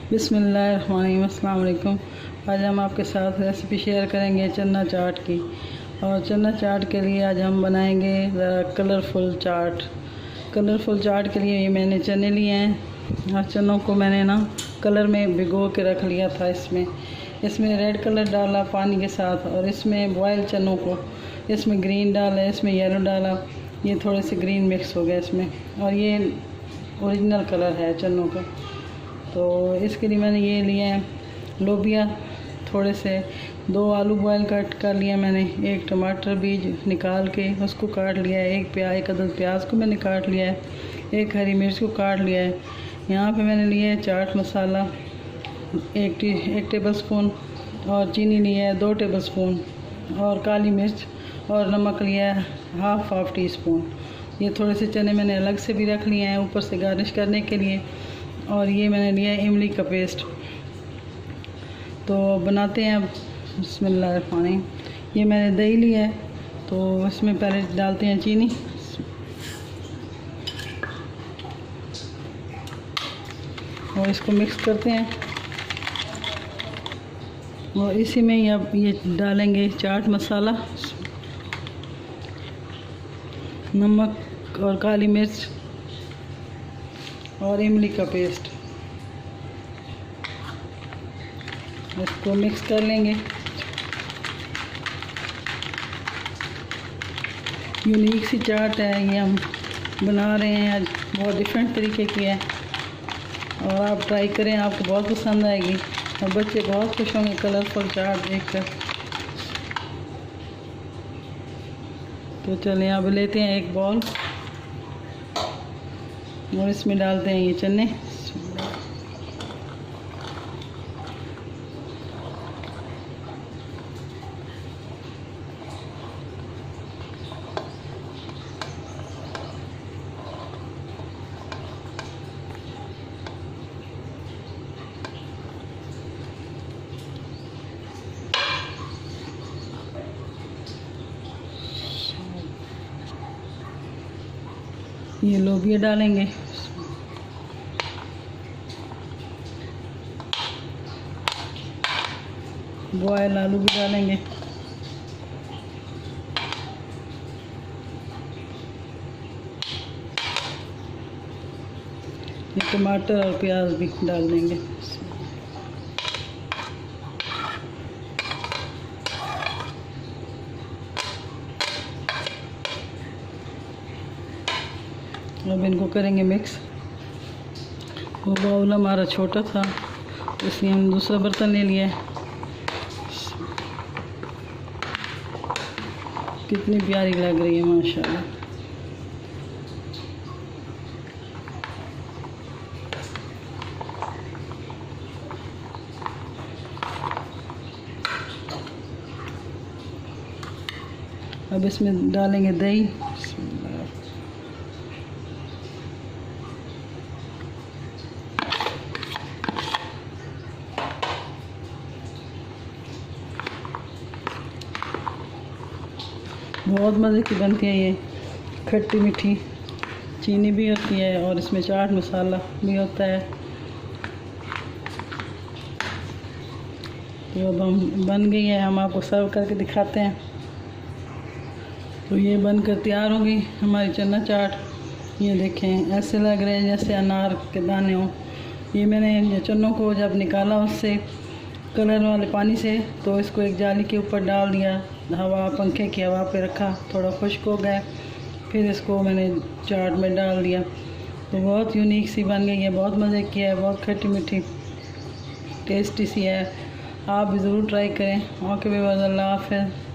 बिस्मिल्लाहिर्रहमानिर्रहीम। अस्सलाम वालेकुम। आज हम आपके साथ रेसिपी शेयर करेंगे चना चाट की। और चना चाट के लिए आज हम बनाएंगे ज़रा कलरफुल चाट। कलरफुल चाट के लिए ये मैंने चने लिए हैं और चनों को मैंने ना कलर में भिगो के रख लिया था। इसमें रेड कलर डाला पानी के साथ, और इसमें बॉयल चनों को इसमें ग्रीन डाला, इसमें येलो डाला, ये थोड़े से ग्रीन मिक्स हो गया इसमें, और ये ओरिजिनल कलर है चनों का। तो इसके लिए मैंने ये लिए हैं लोबिया, थोड़े से 2 आलू बॉयल कट कर लिया मैंने, 1 टमाटर बीज निकाल के उसको काट लिया है, 1 अदद प्याज को मैंने काट लिया है, 1 हरी मिर्च को काट लिया है। यहाँ पे मैंने लिया है चाट मसाला 1 टेबल स्पून, और चीनी लिया है 2 टेबल स्पून, और काली मिर्च और नमक लिया है हाफ टी स्पून। ये थोड़े से चने मैंने अलग से भी रख लिए हैं ऊपर से गार्निश करने के लिए। और ये मैंने लिया है इमली का पेस्ट। तो बनाते हैं अब। बिस्मिल्लाहिर्रहमानिर्रहीम। ये मैंने दही लिया है, तो इसमें पहले डालते हैं चीनी, और इसको मिक्स करते हैं। और इसी में ही अब ये डालेंगे चाट मसाला, नमक और काली मिर्च और इमली का पेस्ट। इसको मिक्स कर लेंगे। यूनिक सी चाट है ये, हम बना रहे हैं आज, बहुत डिफरेंट तरीके की है, और आप ट्राई करें, आपको बहुत पसंद आएगी और बच्चे बहुत खुश होंगे कलरफुल चाट देखकर। तो चलिए अब लेते हैं एक बॉल और इसमें डालते हैं ये चने। ये लोबिया डालेंगे, बॉयल आलू भी डालेंगे, ये टमाटर और प्याज भी डाल देंगे। अब इनको करेंगे मिक्स। वो बाउल हमारा छोटा था, इसलिए हम दूसरा बर्तन ले लिया है। कितनी प्यारी लग रही है माशाल्लाह। अब इसमें डालेंगे दही। बहुत मज़े की बनती है ये, खट्टी मीठी, चीनी भी होती है और इसमें चाट मसाला भी होता है। तो अब हम बन गई है, हम आपको सर्व करके दिखाते हैं। तो ये बनकर तैयार हो गई हमारी चना चाट। ये देखें, ऐसे लग रहे हैं जैसे अनार के दाने हों। ये मैंने चनों को जब निकाला उससे कलर वाले पानी से, तो इसको एक जाली के ऊपर डाल दिया, पंखे की हवा पे रखा, थोड़ा खुश्क हो गया, फिर इसको मैंने चाट में डाल दिया। तो बहुत यूनिक सी बन गई है, बहुत मज़े की है, बहुत खट्टी मीठी टेस्टी सी है। आप भी ज़रूर ट्राई करें। ओके, अल्लाह हाफ़िज़।